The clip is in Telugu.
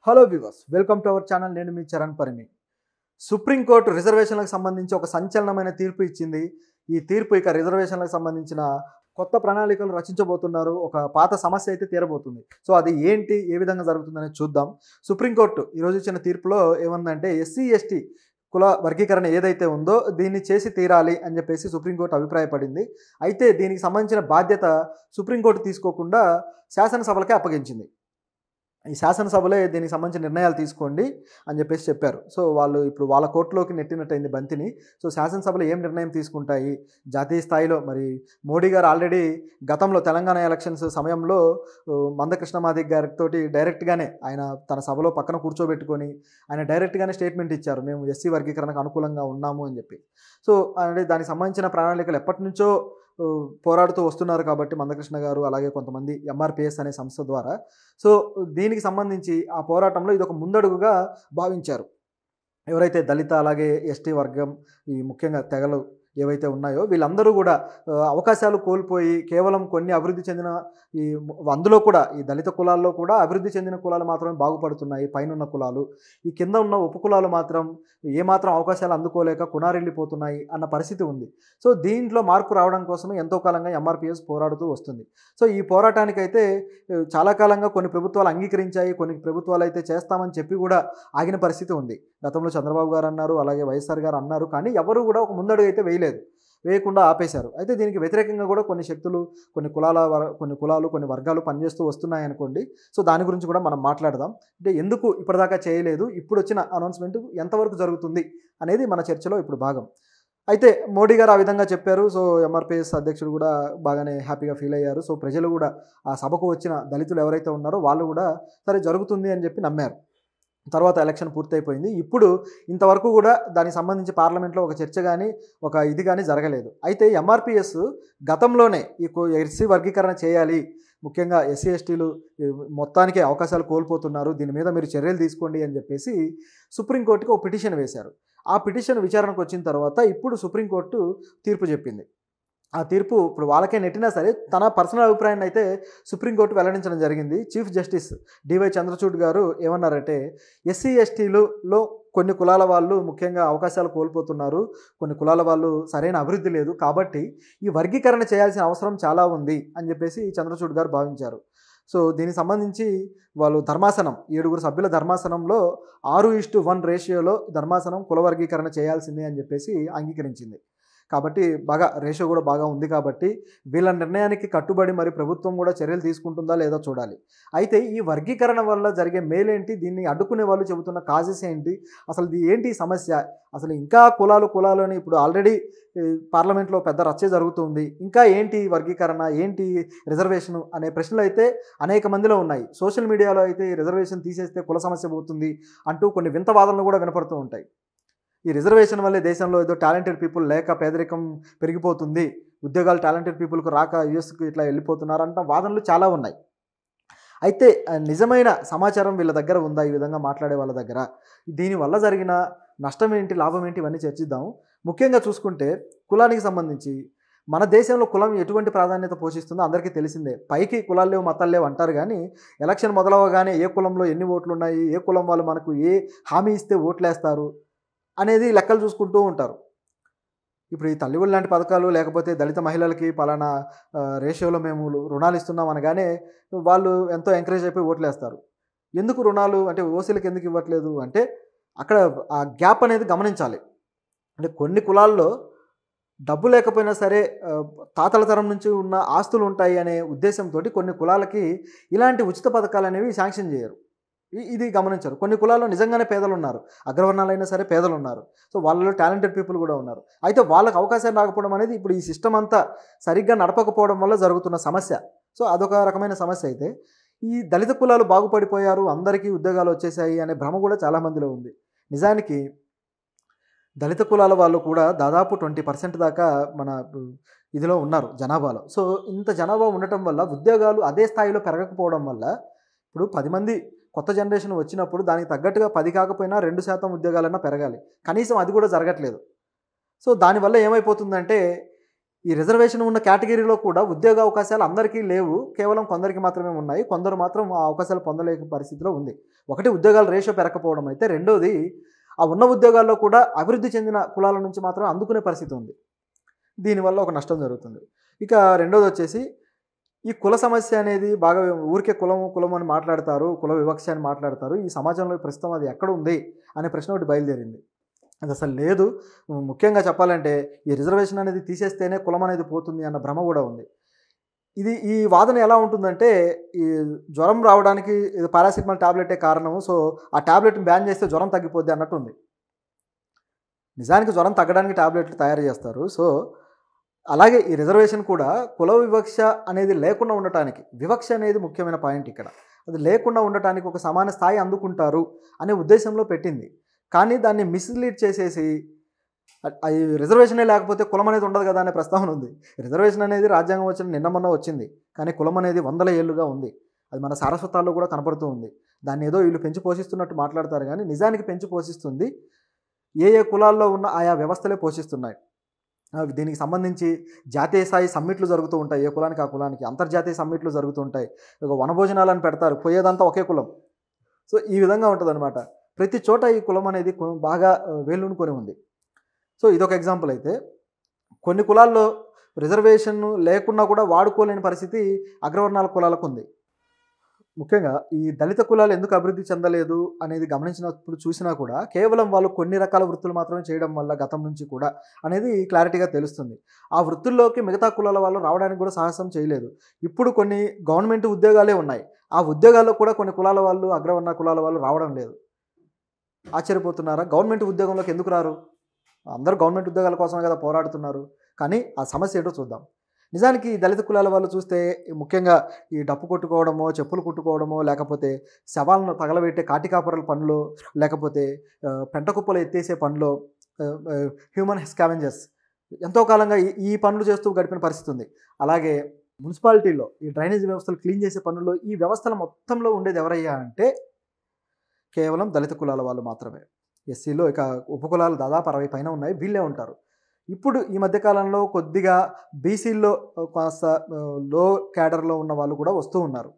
Hello viewers, welcome to our channel. నేను మీ చరణ్ పరిమి. సుప్రీంకోర్టు రిజర్వేషన్లకు సంబంధించి ఒక సంచలనమైన తీర్పు ఇచ్చింది. ఈ తీర్పు ఇక రిజర్వేషన్లకు సంబంధించిన కొత్త ప్రణాళికలు రచించబోతున్నారు. ఒక పాత సమస్య అయితే తీరబోతుంది. సో అది ఏంటి, ఏ విధంగా జరుగుతుందనేది చూద్దాం. సుప్రీంకోర్టు ఈరోజు ఇచ్చిన తీర్పులో ఏమందంటే ఎస్సీ ఎస్టీ కుల వర్గీకరణ ఏదైతే ఉందో దీన్ని చేసి తీరాలి అని చెప్పేసి సుప్రీంకోర్టు అభిప్రాయపడింది. అయితే దీనికి సంబంధించిన బాధ్యత సుప్రీంకోర్టు తీసుకోకుండా శాసనసభలకే అప్పగించింది. ఈ శాసనసభలే దీనికి సంబంధించిన నిర్ణయాలు తీసుకోండి అని చెప్పేసి చెప్పారు. సో వాళ్ళు ఇప్పుడు వాళ్ళ కోర్టులోకి నెట్టినట్టయింది బంతిని. సో శాసనసభలు ఏం నిర్ణయం తీసుకుంటాయి జాతీయ స్థాయిలో? మరి మోడీ గారు ఆల్రెడీ గతంలో తెలంగాణ ఎలక్షన్స్ సమయంలో మందకృష్ణ మాదిక్ గారితో డైరెక్ట్గానే ఆయన తన సభలో పక్కన కూర్చోబెట్టుకొని ఆయన డైరెక్ట్గానే స్టేట్మెంట్ ఇచ్చారు, మేము ఎస్సీ వర్గీకరణకు అనుకూలంగా ఉన్నాము అని చెప్పి. సో అంటే దానికి సంబంధించిన ప్రణాళికలు ఎప్పటి నుంచో పోరాడుతూ వస్తున్నారు కాబట్టి మందకృష్ణ గారు, అలాగే కొంతమంది ఎంఆర్పిఎస్ అనే సంస్థ ద్వారా. సో దీనికి సంబంధించి ఆ పోరాటంలో ఇది ఒక ముందడుగుగా భావించారు. ఎవరైతే దళిత అలాగే ఎస్టీ వర్గం, ఈ ముఖ్యంగా తెగలు ఏవైతే ఉన్నాయో వీళ్ళందరూ కూడా అవకాశాలు కోల్పోయి కేవలం కొన్ని అభివృద్ధి చెందిన ఈ అందులో కూడా ఈ దళిత కులాల్లో కూడా అభివృద్ధి చెందిన కులాలు మాత్రమే బాగుపడుతున్నాయి. పైనున్న కులాలు, ఈ కింద ఉన్న ఉపకులాలు మాత్రం ఏమాత్రం అవకాశాలు అందుకోలేక కునారిల్లిపోతున్నాయి అన్న పరిస్థితి ఉంది. సో దీంట్లో మార్పు రావడం కోసమే ఎంతో కాలంగా ఎంఆర్పిఎస్ పోరాడుతూ వస్తుంది. సో ఈ పోరాటానికైతే చాలా కాలంగా కొన్ని ప్రభుత్వాలు అంగీకరించాయి, కొన్ని ప్రభుత్వాలు అయితే చేస్తామని చెప్పి కూడా ఆగిన పరిస్థితి ఉంది. గతంలో చంద్రబాబు గారు అన్నారు, అలాగే వైఎస్ఆర్ గారు అన్నారు, కానీ ఎవరు కూడా ఒక ముందడుగు అయితే వేయకుండా ఆపేశారు. అయితే దీనికి వ్యతిరేకంగా కూడా కొన్ని శక్తులు, కొన్ని కులాలు, కొన్ని వర్గాలు పనిచేస్తూ వస్తున్నాయనుకోండి. సో దాని గురించి కూడా మనం మాట్లాడదాం. అంటే ఎందుకు ఇప్పటిదాకా చేయలేదు, ఇప్పుడు వచ్చిన అనౌన్స్మెంట్ ఎంతవరకు జరుగుతుంది అనేది మన చర్చలో ఇప్పుడు భాగం. అయితే మోడీ గారు ఆ విధంగా చెప్పారు. సో ఎంఆర్పిఎస్ అధ్యక్షుడు కూడా బాగానే హ్యాపీగా ఫీల్ అయ్యారు. సో ప్రజలు కూడా ఆ సభకు వచ్చిన దళితులు ఎవరైతే ఉన్నారో వాళ్ళు కూడా సరే జరుగుతుంది అని చెప్పి నమ్మారు. తర్వాత ఎలక్షన్ పూర్తయిపోయింది. ఇప్పుడు ఇంతవరకు కూడా దానికి సంబంధించి పార్లమెంట్లో ఒక చర్చ కానీ ఒక ఇది కానీ జరగలేదు. అయితే ఎంఆర్పిఎస్ గతంలోనే ఈ ఎస్సీ వర్గీకరణ చేయాలి, ముఖ్యంగా ఎస్సీ ఎస్టీలు మొత్తానికే అవకాశాలు కోల్పోతున్నారు, దీని మీద మీరు చర్యలు తీసుకోండి అని చెప్పేసి సుప్రీంకోర్టుకి ఒక పిటిషన్ వేశారు. ఆ పిటిషన్ విచారణకు వచ్చిన తర్వాత ఇప్పుడు సుప్రీంకోర్టు తీర్పు చెప్పింది. ఆ తీర్పు ఇప్పుడు వాళ్ళకే నెట్టినా సరే తన పర్సనల్ అభిప్రాయాన్ని అయితే సుప్రీంకోర్టు వెల్లడించడం జరిగింది. చీఫ్ జస్టిస్ డివై చంద్రచూడ్ గారు ఏమన్నారంటే, ఎస్సీ ఎస్టీలలో కొన్ని కులాల వాళ్ళు ముఖ్యంగా అవకాశాలు కోల్పోతున్నారు, కొన్ని కులాల వాళ్ళు సరైన అభివృద్ధి లేదు, కాబట్టి ఈ వర్గీకరణ చేయాల్సిన అవసరం చాలా ఉంది అని చెప్పేసి చంద్రచూడ్ గారు భావించారు. సో దీనికి సంబంధించి వాళ్ళు ధర్మాసనం 7 సభ్యుల ధర్మాసనంలో 6:1 రేషియోలో ధర్మాసనం కుల వర్గీకరణ చేయాల్సిందే అని చెప్పేసి అంగీకరించింది. కాబట్టి బాగా రేషియో కూడా బాగా ఉంది కాబట్టి వీళ్ళ నిర్ణయానికి కట్టుబడి మరి ప్రభుత్వం కూడా చర్యలు తీసుకుంటుందా లేదా చూడాలి. అయితే ఈ వర్గీకరణ వల్ల జరిగే మేలేంటి, దీన్ని అడ్డుకునే వాళ్ళు చెబుతున్న కాజెస్ ఏంటి, అసలు ఇది ఏంటి సమస్య, అసలు ఇంకా కులాలు అని ఇప్పుడు ఆల్రెడీ పార్లమెంట్లో పెద్ద రచ్చ జరుగుతుంది, ఇంకా ఏంటి వర్గీకరణ, ఏంటి రిజర్వేషన్ అనే ప్రశ్నలు అయితే అనేక మందిలో ఉన్నాయి. సోషల్ మీడియాలో అయితే ఈ రిజర్వేషన్ తీసేస్తే కుల సమస్య పోతుంది అంటూ కొన్ని వింత వాదనలు కూడా వినపడుతూ ఉంటాయి. ఈ రిజర్వేషన్ వల్లే దేశంలో ఏదో టాలెంటెడ్ పీపుల్ లేక పేదరికం పెరిగిపోతుంది, ఉద్యోగాలు టాలెంటెడ్ పీపుల్కు రాక యూఎస్కి ఇట్లా వెళ్ళిపోతున్నారంట వాదనలు చాలా ఉన్నాయి. అయితే నిజమైన సమాచారం వీళ్ళ దగ్గర ఉందా, ఈ విధంగా మాట్లాడే వాళ్ళ దగ్గర? దీనివల్ల జరిగిన నష్టం ఏంటి, లాభం ఏంటి, ఇవన్నీ చర్చిద్దాం. ముఖ్యంగా చూసుకుంటే కులానికి సంబంధించి మన దేశంలో కులం ఎటువంటి ప్రాధాన్యత పోషిస్తుందో అందరికీ తెలిసిందే. పైకి కులాలు లేవు మతాలు లేవు అంటారు, కానీ ఎలక్షన్ మొదలవగానే ఏ కులంలో ఎన్ని ఓట్లు ఉన్నాయి, ఏ కులం వాళ్ళు మనకు ఏ హామీ ఇస్తే ఓట్లేస్తారు అనేది లెక్కలు చూసుకుంటూ ఉంటారు. ఇప్పుడు ఈ తల్లివులు లాంటి పథకాలు, లేకపోతే దళిత మహిళలకి పలానా రేషియోలో మేము రుణాలు ఇస్తున్నాం అనగానే వాళ్ళు ఎంతో ఎంకరేజ్ అయిపోయి ఓట్లేస్తారు. ఎందుకు రుణాలు అంటే ఓసీలకు ఎందుకు ఇవ్వట్లేదు అంటే అక్కడ ఆ గ్యాప్ అనేది గమనించాలి. అంటే కొన్ని కులాల్లో డబ్బు లేకపోయినా సరే తాతల తరం నుంచి ఉన్న ఆస్తులు ఉంటాయి అనే ఉద్దేశంతో కొన్ని కులాలకి ఇలాంటి ఉచిత పథకాలు అనేవి శాంక్షన్ చేయరు. ఇది గమనించారు. కొన్ని కులాల్లో నిజంగానే పేదలు ఉన్నారు, అగ్రవర్ణాలైనా సరే పేదలు ఉన్నారు. సో వాళ్ళలో టాలెంటెడ్ పీపుల్ కూడా ఉన్నారు. అయితే వాళ్ళకి అవకాశం రాకపోవడం అనేది ఇప్పుడు ఈ సిస్టమ్ అంతా సరిగ్గా నడపకపోవడం వల్ల జరుగుతున్న సమస్య. సో అదొక రకమైన సమస్య. అయితే ఈ దళిత కులాలు బాగుపడిపోయారు, అందరికీ ఉద్యోగాలు వచ్చేసాయి అనే భ్రమ కూడా చాలామందిలో ఉంది. నిజానికి దళిత కులాల వాళ్ళు కూడా దాదాపు 20% దాకా మన ఇదిలో ఉన్నారు జనాభాలో. సో ఇంత జనాభా ఉండటం వల్ల ఉద్యోగాలు అదే స్థాయిలో పెరగకపోవడం వల్ల ఇప్పుడు 10 మంది కొత్త జనరేషన్ వచ్చినప్పుడు దానికి తగ్గట్టుగా 10 కాకపోయినా 2% ఉద్యోగాలన్నా పెరగాలి. కనీసం అది కూడా జరగట్లేదు. సో దానివల్ల ఏమైపోతుందంటే ఈ రిజర్వేషన్ ఉన్న కేటగిరీలో కూడా ఉద్యోగ అవకాశాలు అందరికీ లేవు, కేవలం కొందరికి మాత్రమే ఉన్నాయి. కొందరు మాత్రం ఆ అవకాశాలు పొందలేని పరిస్థితిలో ఉంది. ఒకటి ఉద్యోగాల రేషియో పెరగకపోవడం అయితే, రెండోది ఆ ఉన్న ఉద్యోగాల్లో కూడా అభివృద్ధి చెందిన కులాల నుంచి మాత్రం అందుకునే పరిస్థితి ఉంది. దీనివల్ల ఒక నష్టం జరుగుతుంది. ఇక రెండోది వచ్చేసి ఈ కుల సమస్య అనేది బాగా ఊరికే కులం అని మాట్లాడతారు, కుల వివక్ష అని మాట్లాడతారు. ఈ సమాజంలో ప్రస్తుతం అది ఎక్కడ ఉంది అనే ప్రశ్న ఒకటి బయలుదేరింది. అది అసలు లేదు. ముఖ్యంగా చెప్పాలంటే ఈ రిజర్వేషన్ అనేది తీసేస్తేనే కులం అనేది పోతుంది అన్న భ్రమ కూడా ఉంది. ఈ వాదన ఎలా ఉంటుందంటే, ఈ జ్వరం రావడానికి ఇది పారాసిటమాల్ టాబ్లెటే కారణము, సో ఆ టాబ్లెట్ని బ్యాన్ చేస్తే జ్వరం తగ్గిపోద్ది అన్నట్టుంది. నిజానికి జ్వరం తగ్గడానికి టాబ్లెట్లు తయారు చేస్తారు. సో అలాగే ఈ రిజర్వేషన్ కూడా కుల వివక్ష అనేది లేకుండా ఉండటానికి, వివక్ష అనేది ముఖ్యమైన పాయింట్ ఇక్కడ, అది లేకుండా ఉండటానికి ఒక సమాన స్థాయి అందుకుంటారు అనే ఉద్దేశంలో పెట్టింది. కానీ దాన్ని మిస్లీడ్ చేసేసి ఈ రిజర్వేషనే లేకపోతే కులం అనేది ఉండదు కదా అనే ప్రస్తావన ఉంది. రిజర్వేషన్ అనేది రాజ్యాంగం వచ్చిన నిన్న మొన్న వచ్చింది, కానీ కులం అనేది వందల ఏళ్ళుగా ఉంది. అది మన సారస్వతాల్లో కూడా కనపడుతూ ఉంది. దాన్ని ఏదో వీళ్ళు పెంచి పోషిస్తున్నట్టు మాట్లాడతారు, కానీ నిజానికి పెంచి పోషిస్తుంది ఏ కులాల్లో ఉన్న ఆయా వ్యవస్థలే పోషిస్తున్నాయి. దీనికి సంబంధించి జాతీయ స్థాయి సమ్మిట్లు జరుగుతూ ఉంటాయి, ఏ కులానికి ఆ కులానికి. అంతర్జాతీయ సమ్మిట్లు జరుగుతూ ఉంటాయి. ఒక వనభోజనాలను పెడతారు, పోయేదంతా ఒకే కులం. సో ఈ విధంగా ఉంటుందన్నమాట. ప్రతి చోట ఈ కులం అనేది బాగా వేళ్ళూనుకొని ఉంది. సో ఇదొక ఎగ్జాంపుల్ అయితే, కొన్ని కులాల్లో రిజర్వేషన్ లేకున్నా కూడా వాడుకోలేని పరిస్థితి అగ్రవర్ణాల కులాలకు ఉంది. ముఖ్యంగా ఈ దళిత కులాలు ఎందుకు అభివృద్ధి చెందలేదు అనేది గమనించినప్పుడు చూసినా కూడా, కేవలం వాళ్ళు కొన్ని రకాల వృత్తులు మాత్రమే చేయడం వల్ల గతం నుంచి కూడా అనేది క్లారిటీగా తెలుస్తుంది. ఆ వృత్తుల్లోకి మిగతా కులాల వాళ్ళు రావడానికి కూడా సాహసం చేయలేదు. ఇప్పుడు కొన్ని గవర్నమెంట్ ఉద్యోగాలే ఉన్నాయి, ఆ ఉద్యోగాల్లో కూడా కొన్ని కులాల వాళ్ళు, అగ్రవర్ణ కులాల వాళ్ళు రావడం లేదు. ఆశ్చర్యపోతున్నారా? గవర్నమెంట్ ఉద్యోగంలోకి ఎందుకు రారు? అందరూ గవర్నమెంట్ ఉద్యోగాల కోసమే కదా పోరాడుతున్నారు. కానీ ఆ సమస్య ఏంటో చూద్దాం. నిజానికి దళిత కులాల వాళ్ళు చూస్తే ముఖ్యంగా ఈ డప్పు కొట్టుకోవడమో, చెప్పులు కుట్టుకోవడమో, లేకపోతే శవాలను తగలబెట్టే కాటికాపరుల పనులు, లేకపోతే పెంట కుప్పలు ఎత్తేసే పనులు, హ్యూమన్ స్కావెంజర్స్ ఎంతో కాలంగా ఈ పనులు చేస్తూ గడిపిన పరిస్థితి ఉంది. అలాగే మున్సిపాలిటీలో ఈ డ్రైనేజ్ వ్యవస్థలు క్లీన్ చేసే పనుల్లో ఈ వ్యవస్థల మొత్తంలో ఉండేది ఎవరయ్యా అంటే కేవలం దళిత కులాల వాళ్ళు మాత్రమే. ఎస్సీలో ఇక ఉపకులాలు దాదాపు 60 పైన ఉన్నాయి, వీళ్ళే ఉంటారు. ఇప్పుడు ఈ మధ్యకాలంలో కొద్దిగా బీసీల్లో కాస్త లో క్యాడర్లో ఉన్న వాళ్ళు కూడా వస్తూ ఉన్నారు.